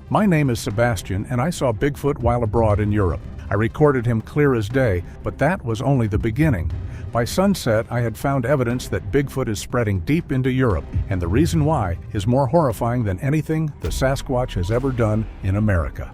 My name is Sebastian, and I saw Bigfoot while abroad in Europe. I recorded him clear as day, but that was only the beginning. By sunset, I had found evidence that Bigfoot is spreading deep into Europe, and the reason why is more horrifying than anything the Sasquatch has ever done in America.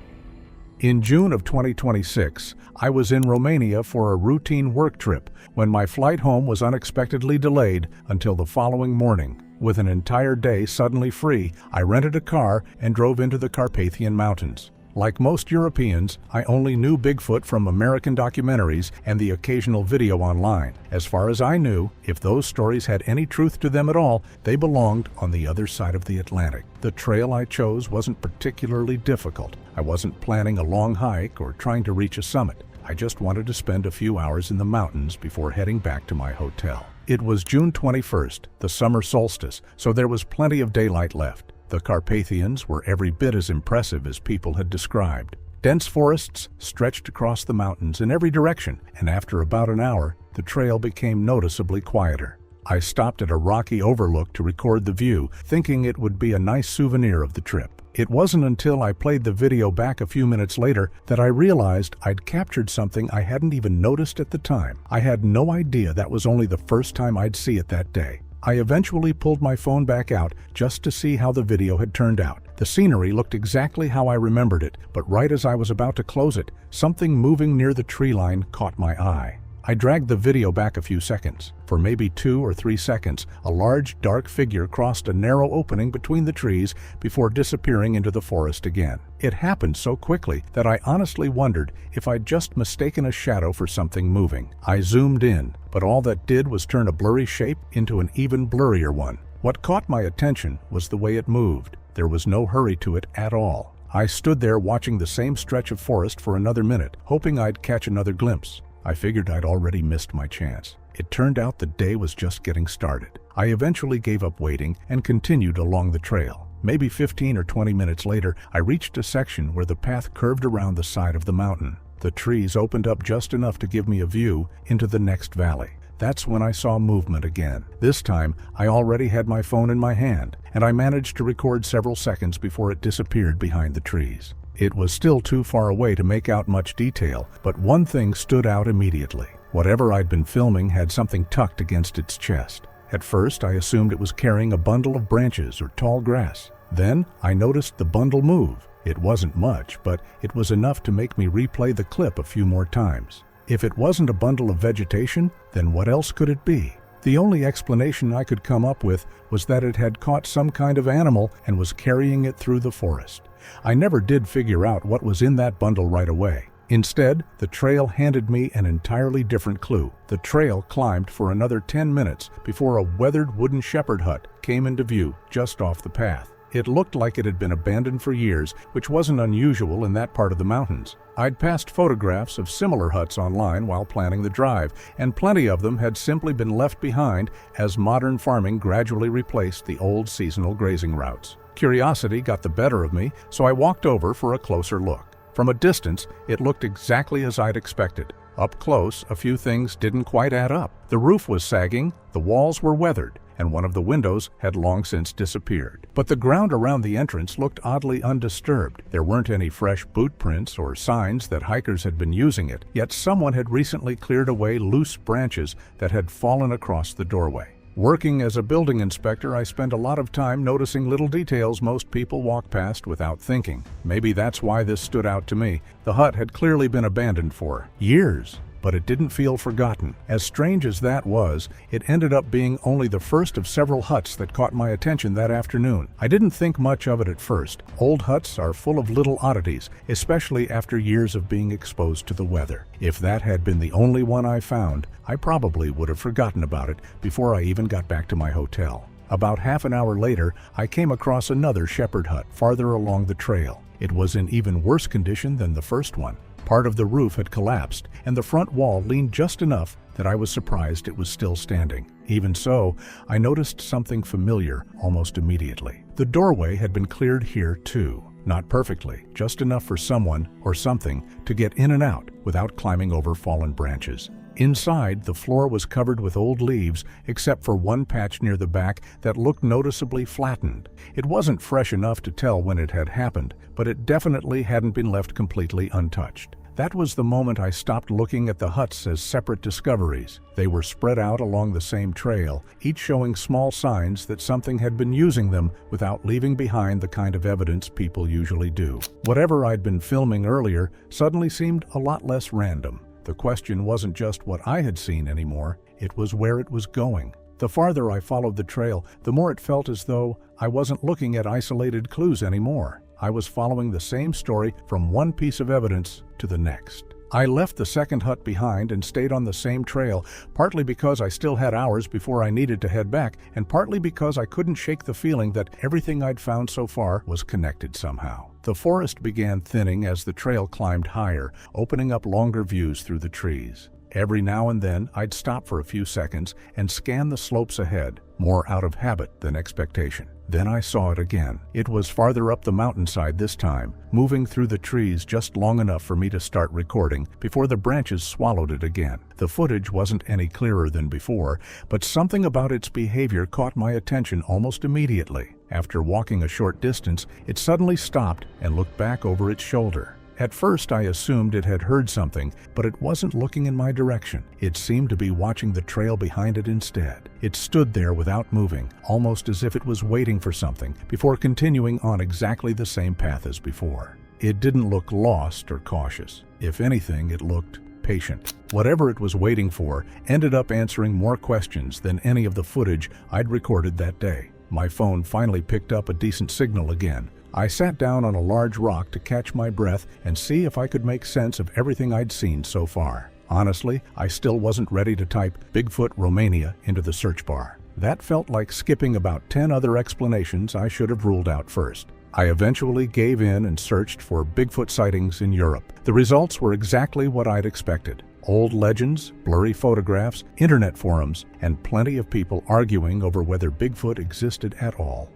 In June of 2026, I was in Romania for a routine work trip when my flight home was unexpectedly delayed until the following morning. With an entire day suddenly free, I rented a car and drove into the Carpathian Mountains. Like most Europeans, I only knew Bigfoot from American documentaries and the occasional video online. As far as I knew, if those stories had any truth to them at all, they belonged on the other side of the Atlantic. The trail I chose wasn't particularly difficult. I wasn't planning a long hike or trying to reach a summit. I just wanted to spend a few hours in the mountains before heading back to my hotel. It was June 21st, the summer solstice, so there was plenty of daylight left. The Carpathians were every bit as impressive as people had described. Dense forests stretched across the mountains in every direction, and after about an hour, the trail became noticeably quieter. I stopped at a rocky overlook to record the view, thinking it would be a nice souvenir of the trip. It wasn't until I played the video back a few minutes later that I realized I'd captured something I hadn't even noticed at the time. I had no idea that was only the first time I'd see it that day. I eventually pulled my phone back out just to see how the video had turned out. The scenery looked exactly how I remembered it, but right as I was about to close it, something moving near the tree line caught my eye. I dragged the video back a few seconds. For maybe 2 or 3 seconds, a large, dark figure crossed a narrow opening between the trees before disappearing into the forest again. It happened so quickly that I honestly wondered if I'd just mistaken a shadow for something moving. I zoomed in, but all that did was turn a blurry shape into an even blurrier one. What caught my attention was the way it moved. There was no hurry to it at all. I stood there watching the same stretch of forest for another minute, hoping I'd catch another glimpse. I figured I'd already missed my chance. It turned out the day was just getting started. I eventually gave up waiting and continued along the trail. Maybe 15 or 20 minutes later, I reached a section where the path curved around the side of the mountain. The trees opened up just enough to give me a view into the next valley. That's when I saw movement again. This time, I already had my phone in my hand, and I managed to record several seconds before it disappeared behind the trees. It was still too far away to make out much detail, but one thing stood out immediately. Whatever I'd been filming had something tucked against its chest. At first, I assumed it was carrying a bundle of branches or tall grass. Then, I noticed the bundle move. It wasn't much, but it was enough to make me replay the clip a few more times. If it wasn't a bundle of vegetation, then what else could it be? The only explanation I could come up with was that it had caught some kind of animal and was carrying it through the forest. I never did figure out what was in that bundle right away. Instead, the trail handed me an entirely different clue. The trail climbed for another 10 minutes before a weathered wooden shepherd hut came into view just off the path. It looked like it had been abandoned for years, which wasn't unusual in that part of the mountains. I'd passed photographs of similar huts online while planning the drive, and plenty of them had simply been left behind as modern farming gradually replaced the old seasonal grazing routes. Curiosity got the better of me, so I walked over for a closer look. From a distance, it looked exactly as I'd expected. Up close, a few things didn't quite add up. The roof was sagging, the walls were weathered, and one of the windows had long since disappeared. But the ground around the entrance looked oddly undisturbed. There weren't any fresh boot prints or signs that hikers had been using it, yet someone had recently cleared away loose branches that had fallen across the doorway. Working as a building inspector, I spend a lot of time noticing little details most people walk past without thinking. Maybe that's why this stood out to me. The hut had clearly been abandoned for years, but it didn't feel forgotten. As strange as that was, it ended up being only the first of several huts that caught my attention that afternoon. I didn't think much of it at first. Old huts are full of little oddities, especially after years of being exposed to the weather. If that had been the only one I found, I probably would have forgotten about it before I even got back to my hotel. About half an hour later, I came across another shepherd hut farther along the trail. It was in even worse condition than the first one. Part of the roof had collapsed, and the front wall leaned just enough that I was surprised it was still standing. Even so, I noticed something familiar almost immediately. The doorway had been cleared here too. Not perfectly, just enough for someone or something to get in and out without climbing over fallen branches. Inside, the floor was covered with old leaves, except for one patch near the back that looked noticeably flattened. It wasn't fresh enough to tell when it had happened, but it definitely hadn't been left completely untouched. That was the moment I stopped looking at the huts as separate discoveries. They were spread out along the same trail, each showing small signs that something had been using them without leaving behind the kind of evidence people usually do. Whatever I'd been filming earlier suddenly seemed a lot less random. The question wasn't just what I had seen anymore, it was where it was going. The farther I followed the trail, the more it felt as though I wasn't looking at isolated clues anymore. I was following the same story from one piece of evidence to the next. I left the second hut behind and stayed on the same trail, partly because I still had hours before I needed to head back, and partly because I couldn't shake the feeling that everything I'd found so far was connected somehow. The forest began thinning as the trail climbed higher, opening up longer views through the trees. Every now and then, I'd stop for a few seconds and scan the slopes ahead, more out of habit than expectation. Then I saw it again. It was farther up the mountainside this time, moving through the trees just long enough for me to start recording before the branches swallowed it again. The footage wasn't any clearer than before, but something about its behavior caught my attention almost immediately. After walking a short distance, it suddenly stopped and looked back over its shoulder. At first I assumed it had heard something, but it wasn't looking in my direction. It seemed to be watching the trail behind it instead. It stood there without moving, almost as if it was waiting for something, before continuing on exactly the same path as before. It didn't look lost or cautious. If anything, it looked patient. Whatever it was waiting for ended up answering more questions than any of the footage I'd recorded that day. My phone finally picked up a decent signal again. I sat down on a large rock to catch my breath and see if I could make sense of everything I'd seen so far. Honestly, I still wasn't ready to type Bigfoot Romania into the search bar. That felt like skipping about 10 other explanations I should have ruled out first. I eventually gave in and searched for Bigfoot sightings in Europe. The results were exactly what I'd expected. Old legends, blurry photographs, internet forums, and plenty of people arguing over whether Bigfoot existed at all.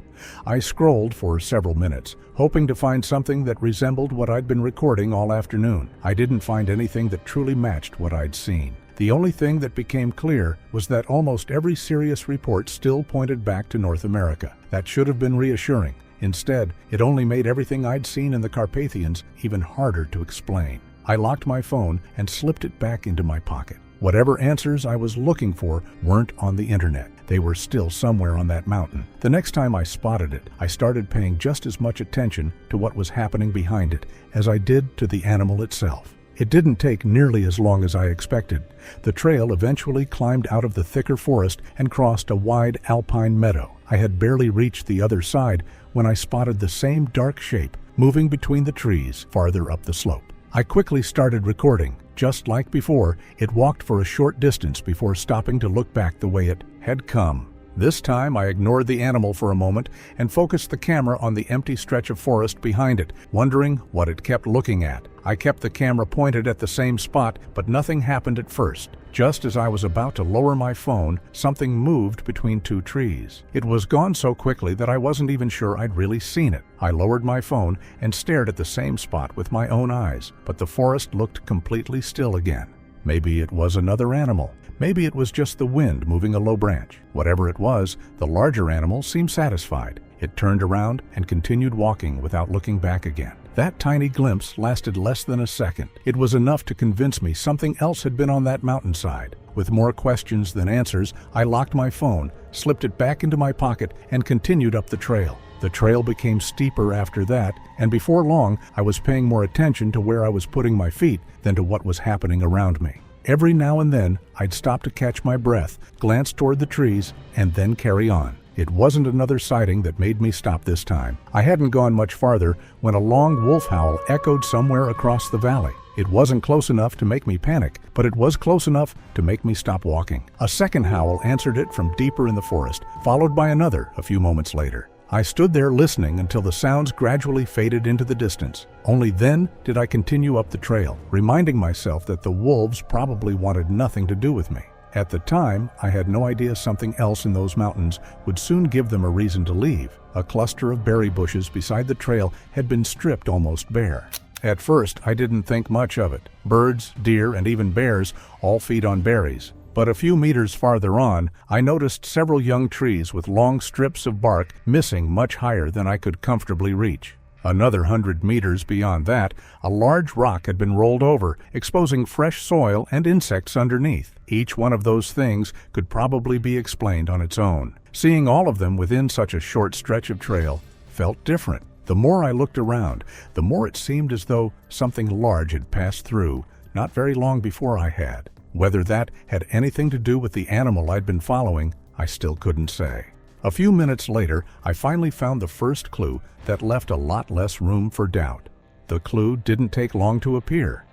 I scrolled for several minutes, hoping to find something that resembled what I'd been recording all afternoon. I didn't find anything that truly matched what I'd seen. The only thing that became clear was that almost every serious report still pointed back to North America. That should have been reassuring. Instead, it only made everything I'd seen in the Carpathians even harder to explain. I locked my phone and slipped it back into my pocket. Whatever answers I was looking for weren't on the internet. They were still somewhere on that mountain. The next time I spotted it, I started paying just as much attention to what was happening behind it as I did to the animal itself. It didn't take nearly as long as I expected. The trail eventually climbed out of the thicker forest and crossed a wide alpine meadow. I had barely reached the other side when I spotted the same dark shape moving between the trees farther up the slope. I quickly started recording. Just like before, it walked for a short distance before stopping to look back the way it had come. This time I ignored the animal for a moment and focused the camera on the empty stretch of forest behind it, wondering what it kept looking at. I kept the camera pointed at the same spot, but nothing happened at first. Just as I was about to lower my phone, something moved between two trees. It was gone so quickly that I wasn't even sure I'd really seen it. I lowered my phone and stared at the same spot with my own eyes, but the forest looked completely still again. Maybe it was another animal. Maybe it was just the wind moving a low branch. Whatever it was, the larger animal seemed satisfied. It turned around and continued walking without looking back again. That tiny glimpse lasted less than a second. It was enough to convince me something else had been on that mountainside. With more questions than answers, I locked my phone, slipped it back into my pocket, and continued up the trail. The trail became steeper after that, and before long, I was paying more attention to where I was putting my feet than to what was happening around me. Every now and then, I'd stop to catch my breath, glance toward the trees, and then carry on. It wasn't another sighting that made me stop this time. I hadn't gone much farther when a long wolf howl echoed somewhere across the valley. It wasn't close enough to make me panic, but it was close enough to make me stop walking. A second howl answered it from deeper in the forest, followed by another a few moments later. I stood there listening until the sounds gradually faded into the distance. Only then did I continue up the trail, reminding myself that the wolves probably wanted nothing to do with me. At the time, I had no idea something else in those mountains would soon give them a reason to leave. A cluster of berry bushes beside the trail had been stripped almost bare. At first, I didn't think much of it. Birds, deer, and even bears all feed on berries. But a few meters farther on, I noticed several young trees with long strips of bark missing much higher than I could comfortably reach. Another 100 meters beyond that, a large rock had been rolled over, exposing fresh soil and insects underneath. Each one of those things could probably be explained on its own. Seeing all of them within such a short stretch of trail felt different. The more I looked around, the more it seemed as though something large had passed through, not very long before I had. Whether that had anything to do with the animal I'd been following, I still couldn't say. A few minutes later, I finally found the first clue that left a lot less room for doubt. The clue didn't take long to appear.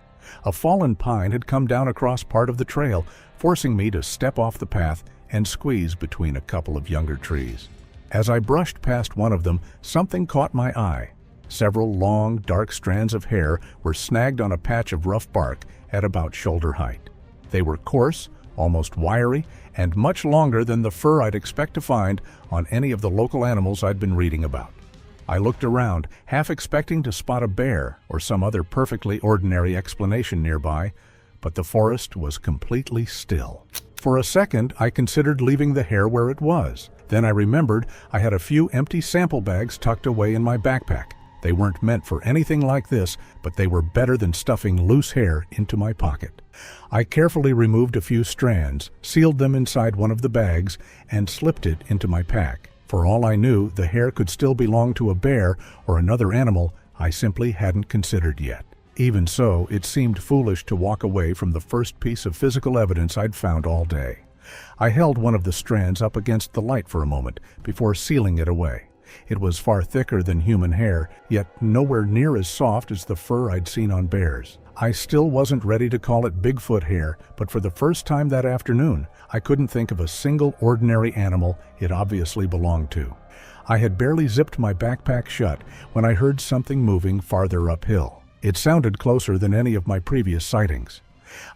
A fallen pine had come down across part of the trail, forcing me to step off the path and squeeze between a couple of younger trees. As I brushed past one of them, something caught my eye. Several long, dark strands of hair were snagged on a patch of rough bark at about shoulder height. They were coarse, almost wiry, and much longer than the fur I'd expect to find on any of the local animals I'd been reading about. I looked around, half expecting to spot a bear or some other perfectly ordinary explanation nearby, but the forest was completely still. For a second, I considered leaving the hair where it was. Then I remembered I had a few empty sample bags tucked away in my backpack. They weren't meant for anything like this, but they were better than stuffing loose hair into my pocket. I carefully removed a few strands, sealed them inside one of the bags, and slipped it into my pack. For all I knew, the hair could still belong to a bear or another animal I simply hadn't considered yet. Even so, it seemed foolish to walk away from the first piece of physical evidence I'd found all day. I held one of the strands up against the light for a moment before sealing it away. It was far thicker than human hair, yet nowhere near as soft as the fur I'd seen on bears. I still wasn't ready to call it Bigfoot hair, but for the first time that afternoon, I couldn't think of a single ordinary animal it obviously belonged to. I had barely zipped my backpack shut when I heard something moving farther uphill. It sounded closer than any of my previous sightings.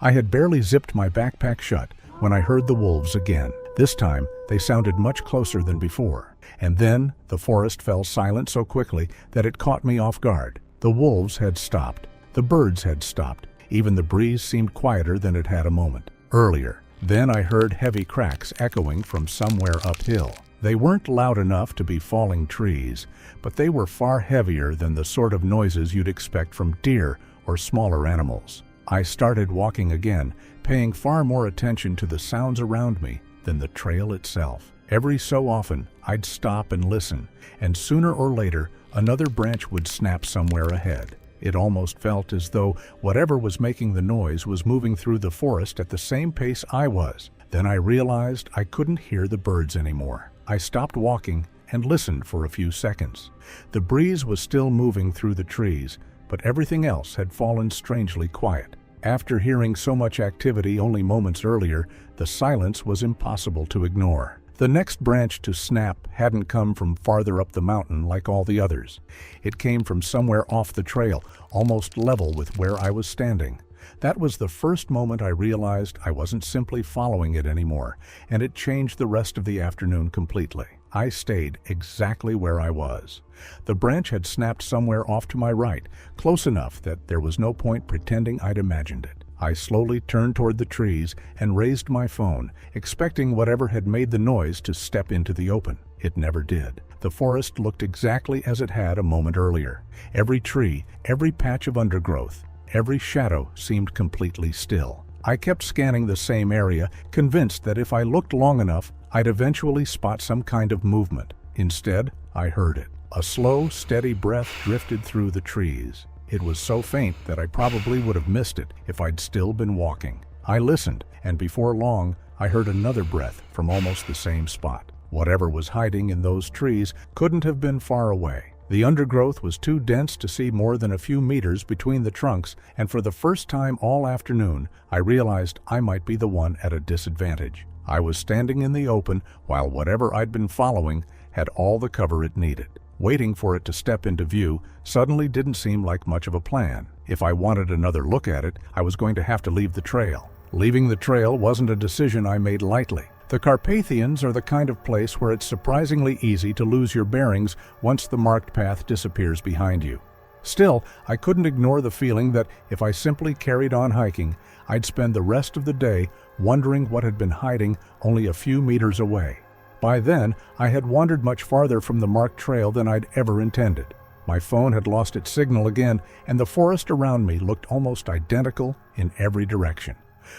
I had barely zipped my backpack shut when I heard the wolves again. This time, they sounded much closer than before. And then, the forest fell silent so quickly that it caught me off guard. The wolves had stopped. The birds had stopped. Even the breeze seemed quieter than it had a moment earlier. Then I heard heavy cracks echoing from somewhere uphill. They weren't loud enough to be falling trees, but they were far heavier than the sort of noises you'd expect from deer or smaller animals. I started walking again, paying far more attention to the sounds around me than the trail itself. Every so often, I'd stop and listen, and sooner or later, another branch would snap somewhere ahead. It almost felt as though whatever was making the noise was moving through the forest at the same pace I was. Then I realized I couldn't hear the birds anymore. I stopped walking and listened for a few seconds. The breeze was still moving through the trees, but everything else had fallen strangely quiet. After hearing so much activity only moments earlier, the silence was impossible to ignore. The next branch to snap hadn't come from farther up the mountain like all the others. It came from somewhere off the trail, almost level with where I was standing. That was the first moment I realized I wasn't simply following it anymore, and it changed the rest of the afternoon completely. I stayed exactly where I was. The branch had snapped somewhere off to my right, close enough that there was no point pretending I'd imagined it. I slowly turned toward the trees and raised my phone, expecting whatever had made the noise to step into the open. It never did. The forest looked exactly as it had a moment earlier. Every tree, every patch of undergrowth, every shadow seemed completely still. I kept scanning the same area, convinced that if I looked long enough, I'd eventually spot some kind of movement. Instead, I heard it. A slow, steady breath drifted through the trees. It was so faint that I probably would have missed it if I'd still been walking. I listened, and before long, I heard another breath from almost the same spot. Whatever was hiding in those trees couldn't have been far away. The undergrowth was too dense to see more than a few meters between the trunks, and for the first time all afternoon, I realized I might be the one at a disadvantage. I was standing in the open while whatever I'd been following had all the cover it needed. Waiting for it to step into view suddenly didn't seem like much of a plan. If I wanted another look at it, I was going to have to leave the trail. Leaving the trail wasn't a decision I made lightly. The Carpathians are the kind of place where it's surprisingly easy to lose your bearings once the marked path disappears behind you. Still, I couldn't ignore the feeling that if I simply carried on hiking, I'd spend the rest of the day wondering what had been hiding only a few meters away. By then, I had wandered much farther from the marked trail than I'd ever intended. My phone had lost its signal again, and the forest around me looked almost identical in every direction.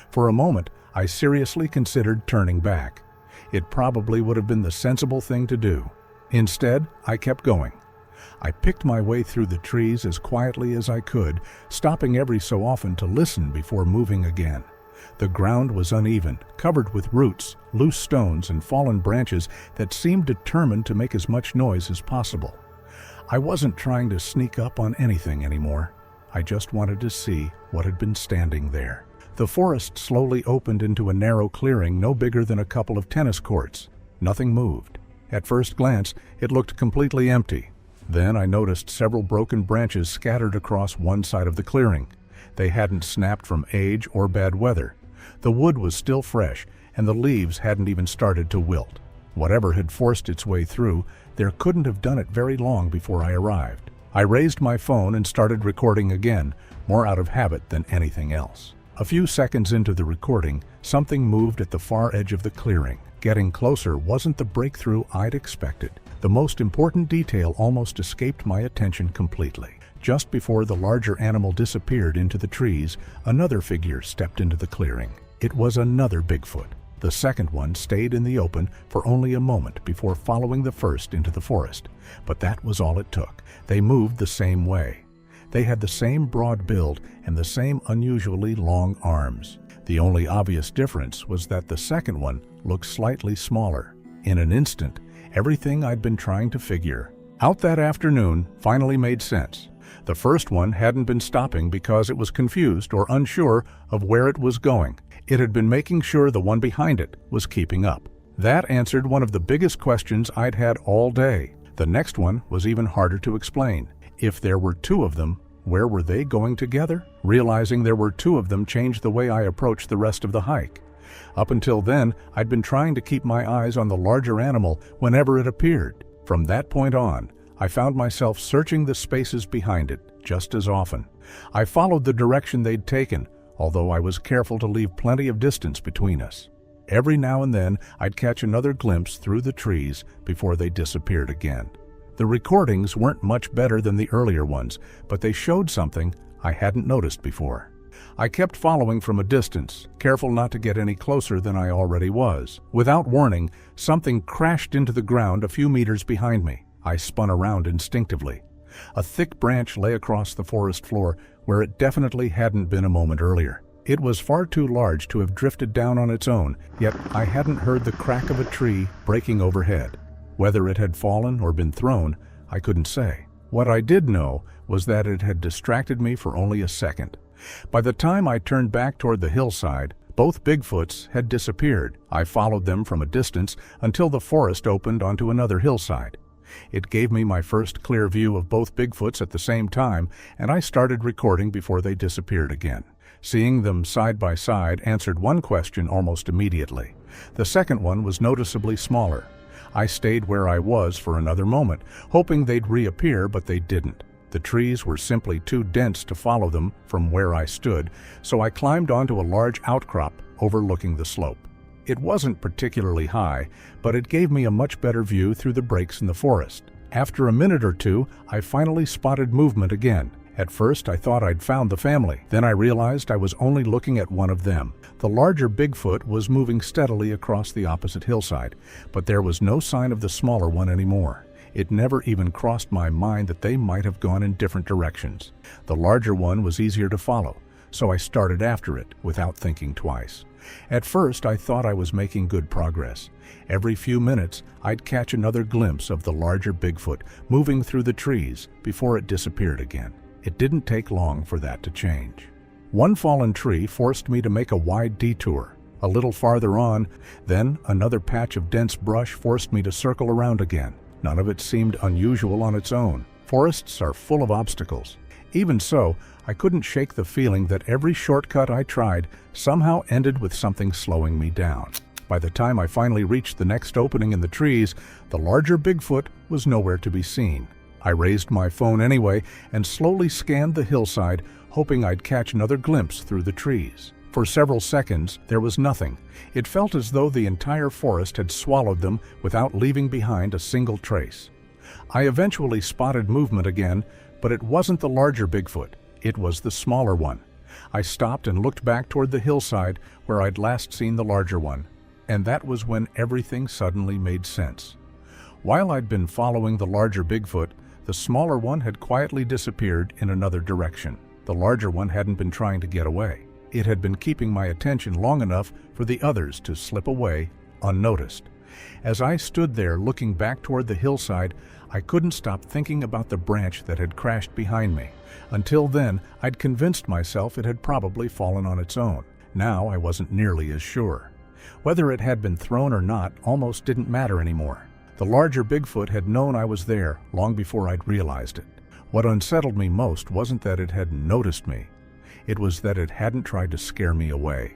For a moment, I seriously considered turning back. It probably would have been the sensible thing to do. Instead, I kept going. I picked my way through the trees as quietly as I could, stopping every so often to listen before moving again. The ground was uneven, covered with roots, loose stones, and fallen branches that seemed determined to make as much noise as possible. I wasn't trying to sneak up on anything anymore. I just wanted to see what had been standing there. The forest slowly opened into a narrow clearing no bigger than a couple of tennis courts. Nothing moved. At first glance, it looked completely empty. Then I noticed several broken branches scattered across one side of the clearing. They hadn't snapped from age or bad weather. The wood was still fresh, and the leaves hadn't even started to wilt. Whatever had forced its way through, there couldn't have done it very long before I arrived. I raised my phone and started recording again, more out of habit than anything else. A few seconds into the recording, something moved at the far edge of the clearing. Getting closer wasn't the breakthrough I'd expected. The most important detail almost escaped my attention completely. Just before the larger animal disappeared into the trees, another figure stepped into the clearing. It was another Bigfoot. The second one stayed in the open for only a moment before following the first into the forest. But that was all it took. They moved the same way. They had the same broad build and the same unusually long arms. The only obvious difference was that the second one looked slightly smaller. In an instant, everything I'd been trying to figure out that afternoon finally made sense. The first one hadn't been stopping because it was confused or unsure of where it was going. It had been making sure the one behind it was keeping up. That answered one of the biggest questions I'd had all day. The next one was even harder to explain. If there were two of them, where were they going together? Realizing there were two of them changed the way I approached the rest of the hike. Up until then, I'd been trying to keep my eyes on the larger animal whenever it appeared. From that point on, I found myself searching the spaces behind it just as often. I followed the direction they'd taken, although I was careful to leave plenty of distance between us. Every now and then, I'd catch another glimpse through the trees before they disappeared again. The recordings weren't much better than the earlier ones, but they showed something I hadn't noticed before. I kept following from a distance, careful not to get any closer than I already was. Without warning, something crashed into the ground a few meters behind me. I spun around instinctively. A thick branch lay across the forest floor where it definitely hadn't been a moment earlier. It was far too large to have drifted down on its own, yet I hadn't heard the crack of a tree breaking overhead. Whether it had fallen or been thrown, I couldn't say. What I did know was that it had distracted me for only a second. By the time I turned back toward the hillside, both Bigfoots had disappeared. I followed them from a distance until the forest opened onto another hillside. It gave me my first clear view of both Bigfoots at the same time, and I started recording before they disappeared again. Seeing them side by side answered one question almost immediately. The second one was noticeably smaller. I stayed where I was for another moment, hoping they'd reappear, but they didn't. The trees were simply too dense to follow them from where I stood, so I climbed onto a large outcrop overlooking the slope. It wasn't particularly high, but it gave me a much better view through the breaks in the forest. After a minute or two, I finally spotted movement again. At first, I thought I'd found the family. Then I realized I was only looking at one of them. The larger Bigfoot was moving steadily across the opposite hillside, but there was no sign of the smaller one anymore. It never even crossed my mind that they might have gone in different directions. The larger one was easier to follow, so I started after it without thinking twice. At first, I thought I was making good progress. Every few minutes, I'd catch another glimpse of the larger Bigfoot moving through the trees before it disappeared again. It didn't take long for that to change. One fallen tree forced me to make a wide detour. A little farther on, then another patch of dense brush forced me to circle around again. None of it seemed unusual on its own. Forests are full of obstacles. Even so, I couldn't shake the feeling that every shortcut I tried somehow ended with something slowing me down. By the time I finally reached the next opening in the trees, the larger Bigfoot was nowhere to be seen. I raised my phone anyway and slowly scanned the hillside, hoping I'd catch another glimpse through the trees. For several seconds, there was nothing. It felt as though the entire forest had swallowed them without leaving behind a single trace. I eventually spotted movement again, but it wasn't the larger Bigfoot. It was the smaller one. I stopped and looked back toward the hillside where I'd last seen the larger one, and that was when everything suddenly made sense. While I'd been following the larger Bigfoot, the smaller one had quietly disappeared in another direction. The larger one hadn't been trying to get away. It had been keeping my attention long enough for the others to slip away unnoticed. As I stood there looking back toward the hillside, I couldn't stop thinking about the branch that had crashed behind me. Until then, I'd convinced myself it had probably fallen on its own. Now I wasn't nearly as sure. Whether it had been thrown or not almost didn't matter anymore. The larger Bigfoot had known I was there long before I'd realized it. What unsettled me most wasn't that it had noticed me. It was that it hadn't tried to scare me away.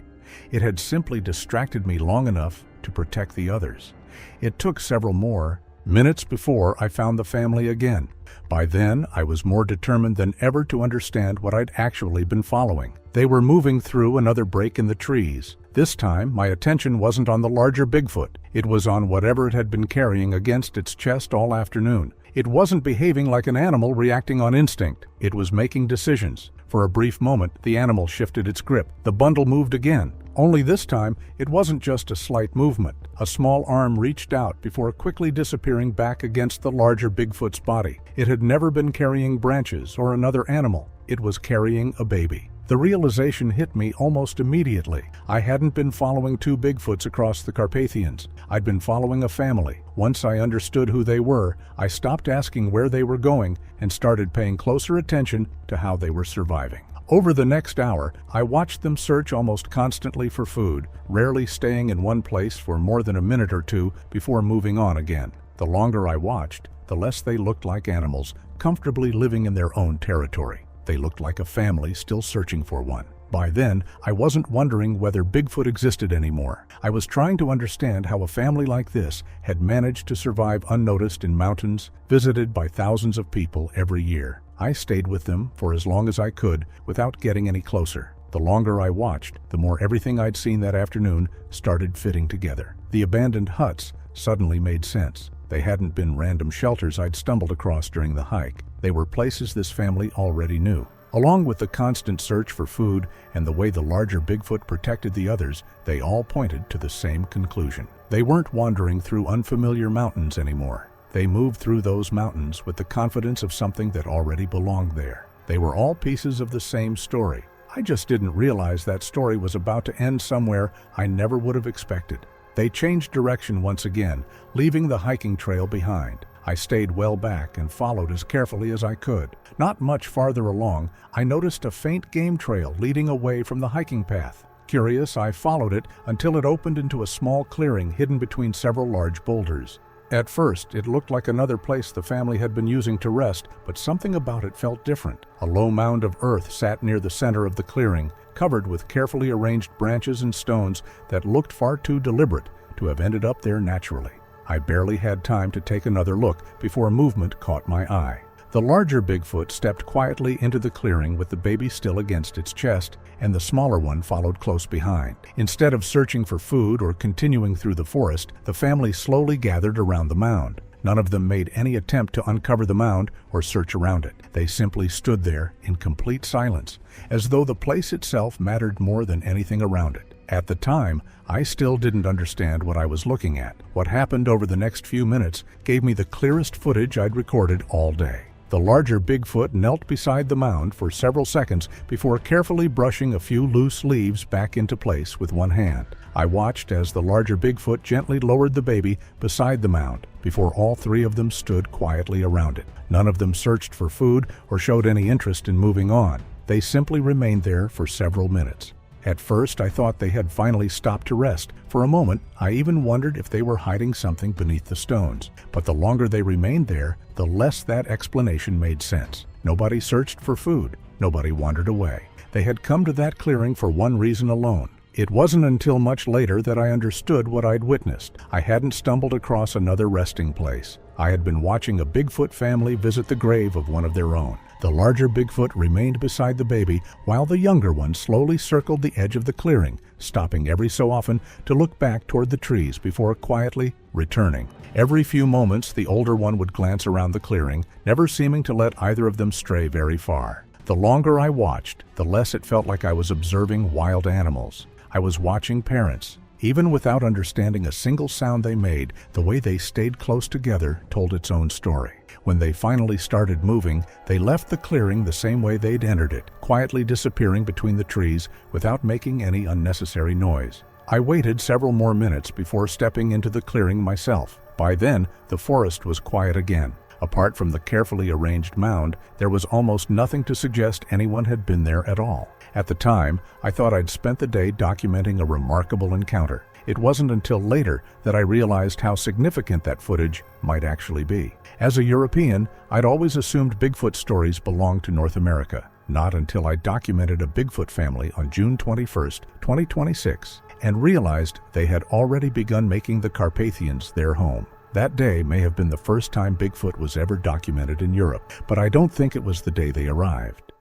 It had simply distracted me long enough to protect the others. It took several more minutes before I found the family again. By then, I was more determined than ever to understand what I'd actually been following. They were moving through another break in the trees. This time, my attention wasn't on the larger Bigfoot. It was on whatever it had been carrying against its chest all afternoon. It wasn't behaving like an animal reacting on instinct. It was making decisions. For a brief moment, the animal shifted its grip. The bundle moved again. Only this time, it wasn't just a slight movement. A small arm reached out before quickly disappearing back against the larger Bigfoot's body. It had never been carrying branches or another animal. It was carrying a baby. The realization hit me almost immediately. I hadn't been following two Bigfoots across the Carpathians. I'd been following a family. Once I understood who they were, I stopped asking where they were going and started paying closer attention to how they were surviving. Over the next hour, I watched them search almost constantly for food, rarely staying in one place for more than a minute or two before moving on again. The longer I watched, the less they looked like animals, comfortably living in their own territory. They looked like a family still searching for one. By then, I wasn't wondering whether Bigfoot existed anymore. I was trying to understand how a family like this had managed to survive unnoticed in mountains visited by thousands of people every year. I stayed with them for as long as I could without getting any closer. The longer I watched, the more everything I'd seen that afternoon started fitting together. The abandoned huts suddenly made sense. They hadn't been random shelters I'd stumbled across during the hike. They were places this family already knew. Along with the constant search for food and the way the larger Bigfoot protected the others, they all pointed to the same conclusion. They weren't wandering through unfamiliar mountains anymore. They moved through those mountains with the confidence of something that already belonged there. They were all pieces of the same story. I just didn't realize that story was about to end somewhere I never would have expected. They changed direction once again, leaving the hiking trail behind. I stayed well back and followed as carefully as I could. Not much farther along, I noticed a faint game trail leading away from the hiking path. Curious, I followed it until it opened into a small clearing hidden between several large boulders. At first, it looked like another place the family had been using to rest, but something about it felt different. A low mound of earth sat near the center of the clearing, covered with carefully arranged branches and stones that looked far too deliberate to have ended up there naturally. I barely had time to take another look before movement caught my eye. The larger Bigfoot stepped quietly into the clearing with the baby still against its chest, and the smaller one followed close behind. Instead of searching for food or continuing through the forest, the family slowly gathered around the mound. None of them made any attempt to uncover the mound or search around it. They simply stood there in complete silence, as though the place itself mattered more than anything around it. At the time, I still didn't understand what I was looking at. What happened over the next few minutes gave me the clearest footage I'd recorded all day. The larger Bigfoot knelt beside the mound for several seconds before carefully brushing a few loose leaves back into place with one hand. I watched as the larger Bigfoot gently lowered the baby beside the mound before all three of them stood quietly around it. None of them searched for food or showed any interest in moving on. They simply remained there for several minutes. At first, I thought they had finally stopped to rest. For a moment, I even wondered if they were hiding something beneath the stones. But the longer they remained there, the less that explanation made sense. Nobody searched for food. Nobody wandered away. They had come to that clearing for one reason alone: It wasn't until much later that I understood what I'd witnessed. I hadn't stumbled across another resting place. I had been watching a Bigfoot family visit the grave of one of their own. The larger Bigfoot remained beside the baby, while the younger one slowly circled the edge of the clearing, stopping every so often to look back toward the trees before quietly returning. Every few moments, the older one would glance around the clearing, never seeming to let either of them stray very far. The longer I watched, the less it felt like I was observing wild animals. I was watching parents. Even without understanding a single sound they made, the way they stayed close together told its own story. When they finally started moving, they left the clearing the same way they'd entered it, quietly disappearing between the trees without making any unnecessary noise. I waited several more minutes before stepping into the clearing myself. By then, the forest was quiet again. Apart from the carefully arranged mound, there was almost nothing to suggest anyone had been there at all. At the time, I thought I'd spent the day documenting a remarkable encounter. It wasn't until later that I realized how significant that footage might actually be. As a European, I'd always assumed Bigfoot stories belonged to North America. Not until I documented a Bigfoot family on June 21st, 2026, and realized they had already begun making the Carpathians their home. That day may have been the first time Bigfoot was ever documented in Europe, but I don't think it was the day they arrived.